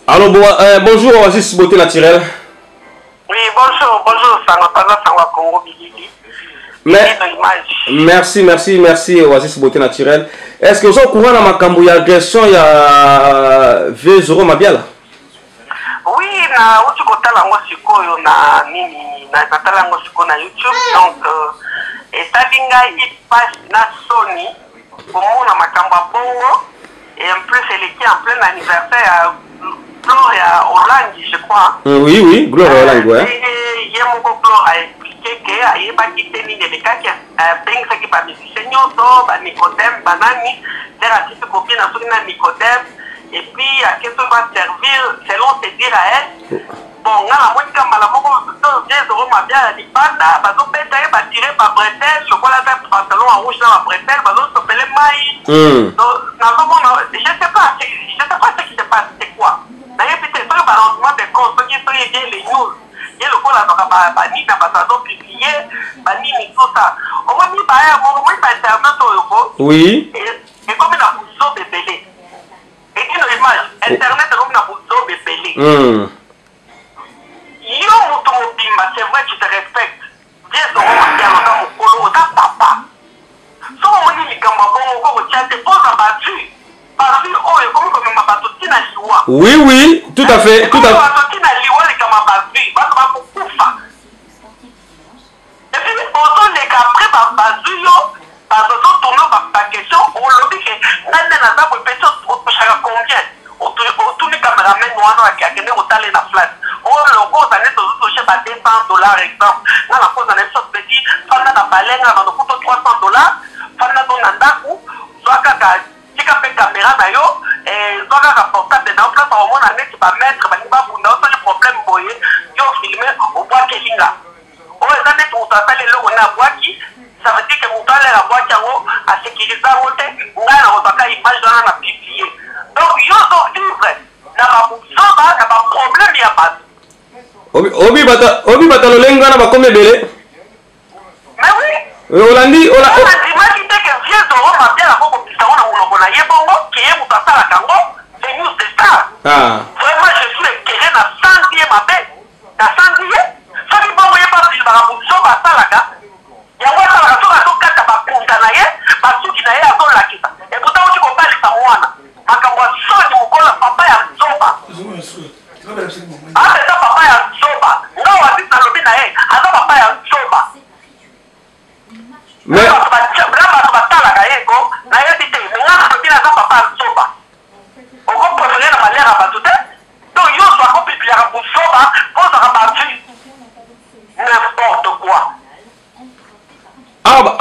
Alors, bonjour, Oasis Beauté Naturelle. Oui, bonjour, Sangwa Congo Bilili. Merci, Oasis Beauté Naturelle. Est-ce que vous êtes au courant de ma cambo agression il y a V0 Mabiala? Oui, na utukotala ngo sikoyo na nini na natala ngo siko na YouTube, donc etalinga ipasse na Sony pour mon makamba bongo, et en plus elle était en plein anniversaire à Gloria Hollande, je crois. Oui, Gloria Hollande, ouais. Et il y a mon Gloria a expliqué que il pas quitté ni les cas qui pense que pas musicien so ba Nicodème banani les artistes copient na Sony na Nicodème. Et puis, à qu'est-ce qu'on va servir selon se dire à elle. Bon, on a moins de malamoko, bien de bien à l'ipanda, bazo pétaille, va tirer par bretelle, chocolat avec pantalon en rouge dans la bretelle, bazo s'appeler maïs. Donc, je sais pas ce qui se passe, c'est quoi. D'ailleurs, peut-être que balancement des comptes, ceux qui sont les news, il y a le coup là, donc, bani, n'a pas ça, publié, bani, tout ça. On va dire, bah, moi, ça internet au Yoko. Oui. Et comme il a besoin de bébé. Et une image, Internet est comme la bouteille de Bélé. Yo, c'est vrai que tu te respectes. Viens sur mon colo, papa. Si on dit que tu poses à battu, parce que comme ma battu na liwa. Oui, tout à fait. Comme ma battu na liwa, les battu, parce que et puis, autant les après, battu, parce que tourne par question, on l'a dit que combien tous les caméramans noirs qui ont été dans la flash. On logo ça n'est touché par $200 exemple. Dans la pose dans les choses petit, pendant la baleine dans le coût de $300, pendant ton andaku, soit que tu as caméra d'ailleurs et soit que portable dans place au monde année tu vas mettre bah tu vas pour nous les problèmes boyé, tu as filmé au bois kelinga. Oh ça n'est pour ça les logo na bois qui ça veut dire que vous allez la boîte à sécuriser l'hôte, on a une image dans la publié. Donc, il y a un livre, il n'y a pas de problème, il n'y a pas. Obi bata lolenga na bakome belé. Mais oui. Olandi ola. On a dit que vieux d'oro m'a bien la coco pisa on a mon na yebongo qui est mon tata la kango, c'est news de star. Vraiment je suis le terrain à 110 ma bête. À 110. Ça qui bon voyez pas si ba pour so ba sala ka. Ya wa sala ka so ka to kata ba punta na ye, ba suki na ye azo la kita. Et pourtant on dit qu'on parle ça mwana. Akabwa sote mukola papa ya zoba. Ah, c'est ça papa ya zoba. Nga wasi na lobi na ye, aza papa ya zoba. Mais brava batala ka ye ko, na ye bite, nga lobi na papa ya zoba. Oko préféré na malera batute. Donc yo soit ko publiera pour zoba, pour ça battu. N'importe quoi. Donc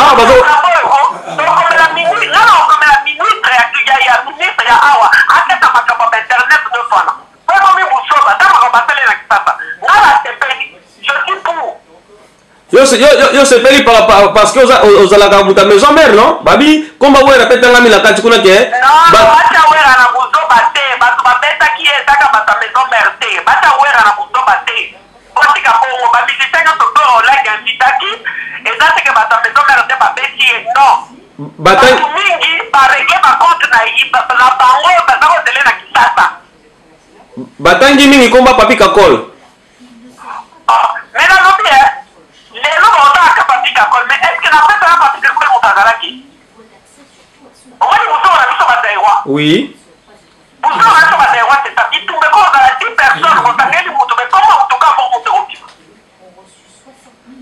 comme la ministre il y a ministre il y a awa aketa makamba internet de fana vraiment mi busoba ta makamba tele na kitata ngala tepeli je suis pour yo se peli parce que aux ala ka buta maison mère non babi komba wera petanga mila kati kuna ke non acha wera na busoba te batu babeta ki etaka bata maison mère te bata wera na busoba te otika bongo babi tsenga to ko la gantitaki et ça c'est que bata maison mère te babeti non Batang mingi par régler par contre na la bango bazako tele na kisasa. Batangi mingi komba papi kakol. Mais là non bien. Les lots ont ta papi kakol mais est-ce que la fête a papi kakol au Tagaraki? On va dire vous on a vu ça bataïwa. Oui. Vous on a ça bataïwa c'est ça. Il tombe comme dans la 10 personnes vous t'engagez vous tombe comment en tout cas pour vous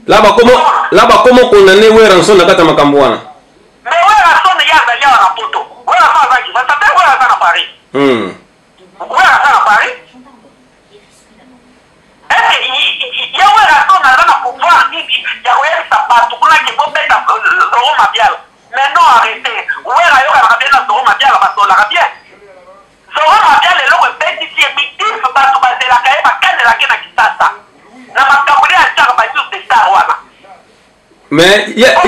Là-bas comment condamner ouais rançon na kata makambwana. Mais ouais, la sonne y a d'ailleurs la photo. Ouais, la femme qui va s'attendre, ouais, la femme à Paris. Ouais, la femme à Paris. Est-ce qu'il y a ouais, la sonne à pouvoir dire, il y a ouais, ça passe, tout le monde qui peut mettre le rond mabial. Mais non, arrêtez. Ouais, la yoga, la bien, le rond mabial, parce qu'on l'a bien. Le rond mabial, le rond mabial, ici, est mythique, parce que c'est la caille, ma canne, la canne, qui ça, ça. La macabouille, elle tient, bah, juste des stars, voilà. Mais il y a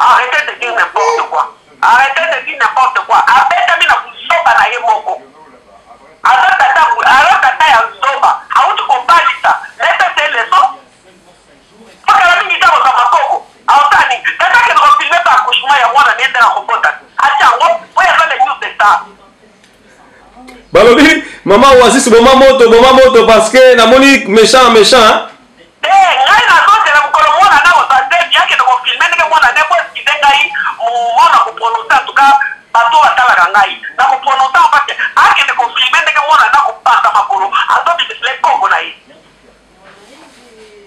arrêtez de dire n'importe quoi. Arrêtez de dire n'importe quoi. Arrêtez de dire n'importe quoi. Star. Balobi, maman Oasis, maman moto, parce que na moni méchant. Ngai na zote na mkolo mwana na otande yake na confirmer ndenge mwana ne kwa skize ngai mwana ko prononcer en tout cas bato atala ngai na ko prononcer en fait ake ne confirmer ndenge mwana na ko pasa makolo azobi bisle kongo na ye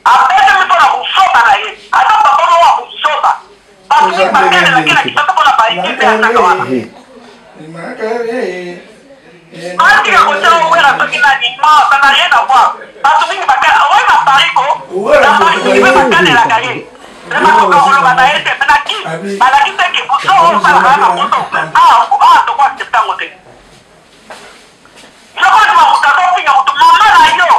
apete mito na kusoba na ye ata papa wa kusoba parce que bakene na kila kitu kwa ba ikipe ataka wana Ati ka kocha wera toki na ni ma sana rien à voir. Parce que mingi bakana ouais na pariko. Na pariko ni bakana la kaye. Sema ko ko ba na ete na ki. Bala ki te ki buso sala na moto. To kwa septango te. Yo ko ma ko to pinga moto mama na yo.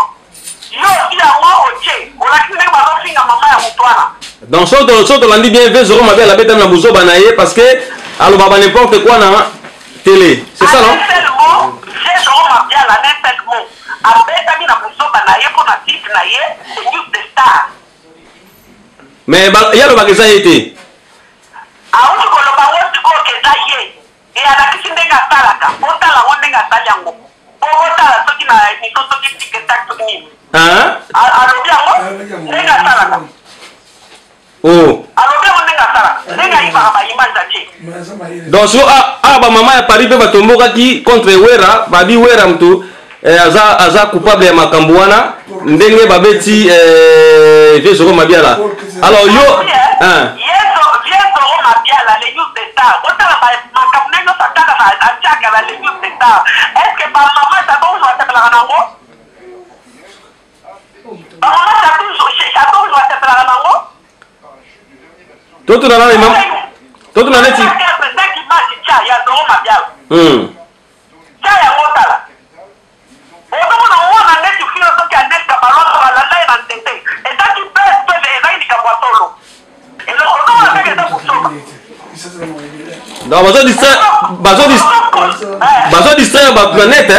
Yo ila mo oche. Ola ki ne ma to pinga mama ya mutwana. Donc soto landi bien 20 euros ma belle la bête na buzo banaye parce que alors baba n'importe quoi na télé. C'est ça non? Mais il y a le magasin été. Hein? Oh. Donc so ba maman ya Paris pe batomboka ki contre Wera, babi Wera mtu aza coupable ya makambo wana ndenge babeti Vieux Mabiala. Alors yo est-ce que maman ça doit te plaire nango? Maman ça doit te plaire nango? Toto na nani mam? Toto na neti. Non, bazo distraire ba planète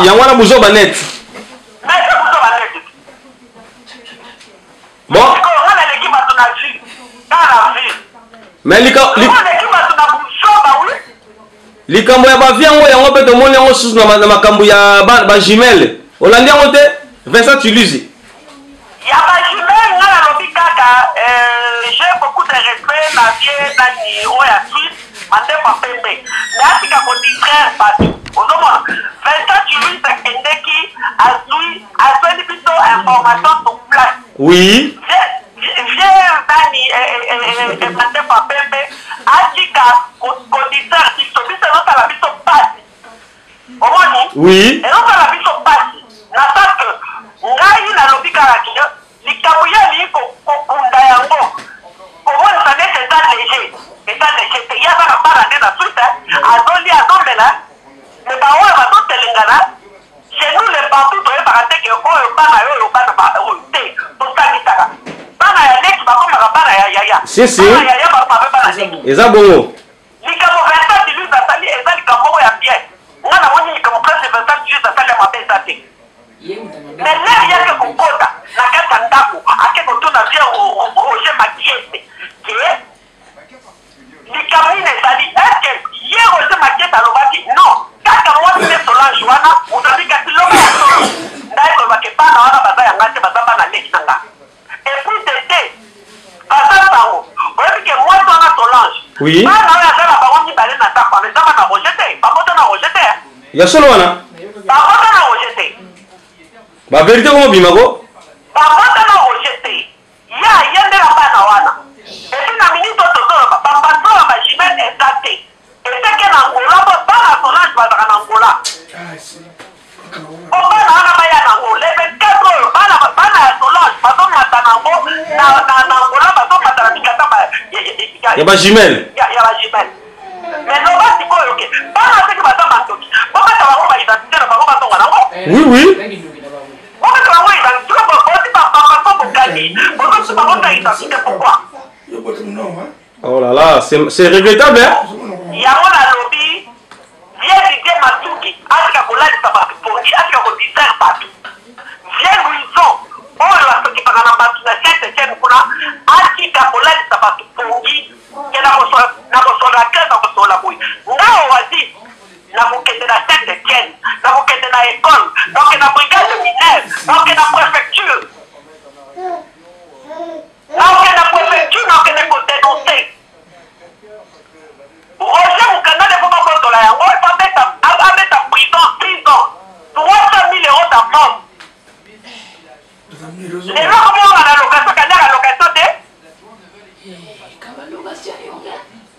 Yangwana buzo banet. Bon. Mais likambo ya bavia ngo yango pe to moni yango susu na makambo ya ba jumelle. Olandi yango te Vincent Tuluzi. Ya ba jumelle ngala lobi kaka j'ai beaucoup de respect na vie na ni oya Suisse mande pa pembe. Nati ka ko distraire partout. Ozomona Vincent Tuluzi endeki azui plutôt information sur place. Oui. Viens Dani et mande pa pembe atika ko distraire biso no la biso passe. Omoni? Oui. Et non la biso passe. Na que ngai na lobi kala ki likambo ya li ko kunda yango. Omoni ça n'est pas léger. Il y a pas para na suite azoli azombela. Mais ba wa ba to telengana. Chez nous les partout to ba te ke ko yo bana yo bana ba te. To sakitaka. Bana ya next ba ko ma bana ya. Si. Ya ba ba bana next. Eza bongo. Likambo Vincent Tuluzi asali eza likambo ya bien. Ngana moni likambo presque Vincent Tuluzi asali ma pesa te. Mais là il y a que kokota na kata ndako ake kotuna bien au chez Makiete. Que likambo ine sali est-ce que hier au chez Makiete alobaki non. Kaka moi c'est Solange wana utandika tiloma ya solo. Ndai ko bakepana wana baza ya ngate baza bana leki nanga. Et puis c'était baza tango. Oyebi ke moi tona Solange. Oui. Ya solo wana. Ba vérité ko bima ko. Ba bota na rejeté. Ya yende la bana wana. Et puis na minute to ba bato ba jimel exacté. Et c'est que na Angola ba bana Solange ba na Angola. O bana na ba ya na Angola. Le 24 heures bana Solange ba to mata na Angola ba to mata na mikata ba. Ya ba jimel. Ya ba jimel. Mais non, c'est quoi, ok? bana seki baza mandoki bokata bango baidentité na bango batonga nango Oui, oui. bokata bango identité boti bapapato bokali bokosi bango ta identité pourquoi Oh là là, c'est regrettable, hein? yango nalobi vie didie masuki atika kolalisa bato pongi atika kodistraire bato vie louison oyo asokipaka na bato na Saint-Étienne kuna atika kolalisa bato pongi ke na kosola kre na kosola boye ngao wazi na kokende na Saint-Étienne na kokende na école donc na brigade minière donc na préfecture donc na préfecture nakende kodénoncer Roger Mukanda ne faut pas prendre la yango il va mettre en prison 6 ans 300 000 euros d'amende et là comment on a la location quand il y a la location de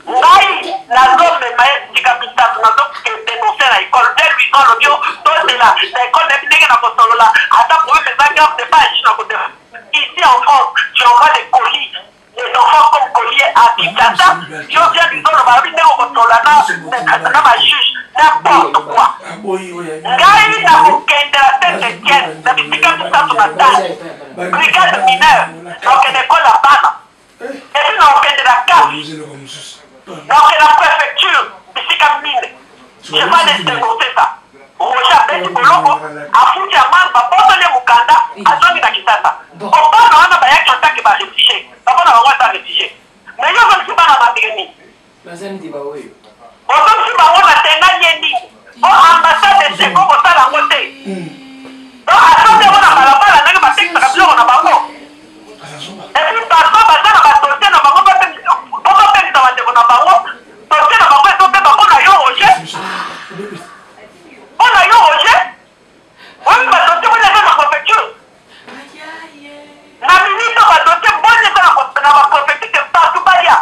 ngai la zone de maïs du capital na donc dénoncer la école dès 8 ans l'audio tout c'est là l'école n'est pas na kosolola ata pour les agents de pas na côté ici en France tu envoies des colis les enfants comme collier à Kinshasa je viens du zone ba bi ndeko kosolola na ba juge n'importe quoi ngai na kokende la Saint-Étienne na bisika bisatu na tane brigade mineure donc l'école à bana et puis na kokende la CAF donc la préfecture bisika mine je vais les dénoncer ça Roger Abeti Boloko afuti amani babotole Mukanda azongi na Kinshasa opana wana bayaki otaki ba réfugié babona bango ata réfugié mais yo zongi bana mateni ozongi bango matengani nini o ambassade de Seko kosala yango te donc asongi yango na balabala ndenge batekisaka biloko na bango et puis baso baza na badosie na bango bopepesa bandeko na bango dosie na bango ezopeba mpona yo Roger on a eu Roger oui badosie boni eza na préfecture na ministre badosie boni eza na bapréfecture partout balia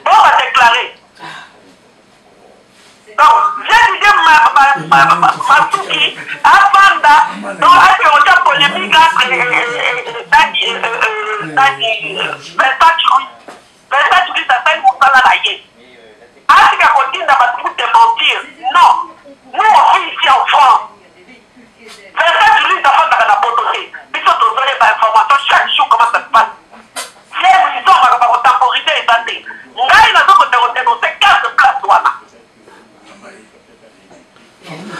bon badéclaré donc j'ai dit Masuki afanda donc ati oza polémique entre Vincent Chuli asali mosala na ye atika kotinda bato pour démentir non nous on vit ici en France Vincent Chuli afandaka na poto te biso tozole ba information chaque jour comment ça se passe c'est ils ont ba kotemporiser eza te ngai nazo kodénoncer 15 places wana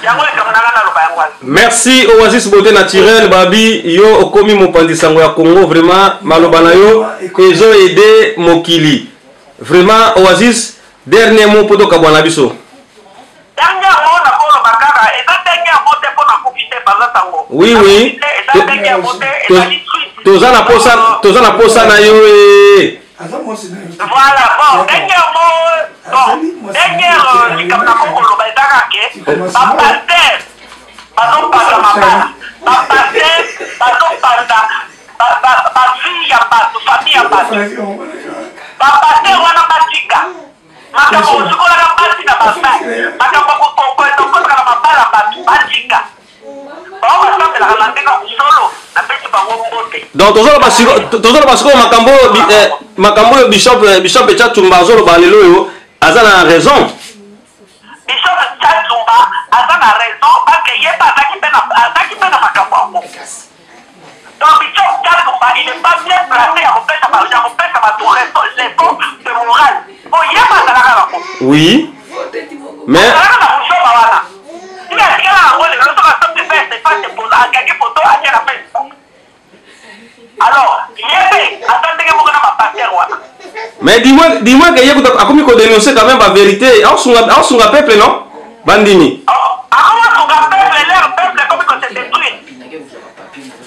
yango ekamnanga na loba yango. Merci Oasis Beauté Naturelle babi yo okomi mopandi sango ya Congo vraiment maloba na yo ezo aider mokili vraiment Oasis dernier mot poto kabwana biso dernier mot na polo bakaka et dernier mot te pona profiter par la tango oui oui tozana posa na yo voilà bon dernier mot bon dernier likamna kokolo ba ezaka ke bapaster bazopanda mabala bapaster bazopanda bafille ya bato famille ya bato bapaster wana batika makambo osukolaka basi na bafai makambo kokokoetokotoka na mabala bato batika bao basambelaka na ndenge kusolo na pesi bango mbote donc tozoloba sikoyo makambo oyo bishop Tchatumba azoloba lelo oyo aza na raison bishop Tchatumba aza na raison parce ye mpe azaki mpe na makambo yango donc bishop Tchatumba il n'est pas bien placé ya kopesa bato leçon de morale po ye mpe azalaka nango oui mais azalaka na bushoba wana il atikala yango lelo soki asoki feste fate posa akaki foto atie na Facebook alors ye mpe aza ndenge moko na bapaster wana mais dis-moi que yekuta akomi ko dénoncer quand même la vérité aosunga peuple non bandini akomi kosunga peuple leur peuple akomi ko se détruire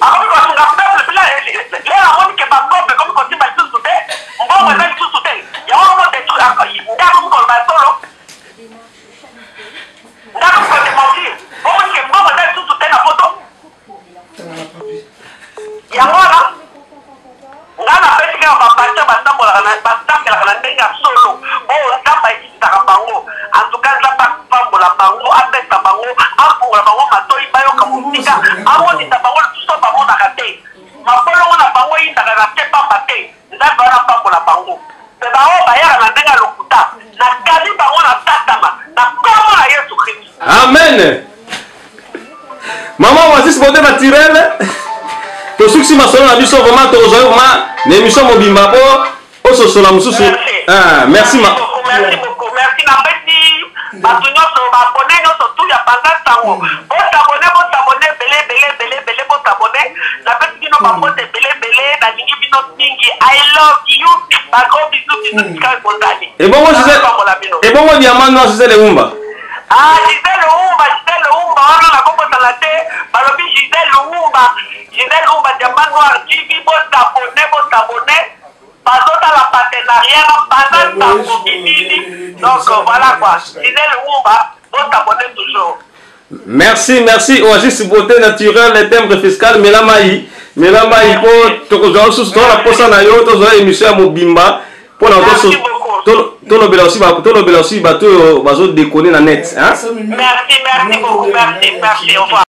akomi kosunga peuple leur amoni ke bakope komi kosimba lisusu te mbongo eza lisusu te yango ko détruire nde akomi koloba solo nde akomi ko démentir omoni ke mbongo eza lisusu te na foto yango wana nga na pesi kaka bapaster basambelaka na ndenge ya solo oyo nzambe ayisisaka bango antuka nzambe apambola bango apesa bango afungola bango matoi bayoka mosika amonisa bango lisusu bamonaka te mabolongo na bango eyindaka na te pamba te nzambe wana apambola bango mpe bango bayaka na ndenge ya lokuta nakali bango na tatama na kombo na Amen. Maman, voici ce côté naturel. To suksi masolo na biso vraiment to zo vraiment l'émission mobimba po o so sola mususu. Ah, merci ma. Merci beaucoup. Merci na petit. Bato nyonso ba abonné nyonso tout ya pendant tango. Bo s'abonner belé bo s'abonner. Na petit bino ba pote belé na lingi bino mingi. I love you. Ba gros bisous ka bozali. Et bon moi diamant non c'est le umba. Ah, Gisèle Lumumba, on a compris dans la tête, Balobi Gisèle Lumumba, diamant noir, qui vit bon s'abonner, pas d'autre la partenariat, pendant ta communauté. Donc voilà quoi, Gisèle Lumumba, bon s'abonner toujours. Merci, Oasis beauté naturelle, les thèmes fiscales, Melamaï, pour te sous la poste na yo, to émission à Mobimba, pour la Tolobela aussi bateau bazo déconner la net hein. Merci beaucoup, merci, au revoir.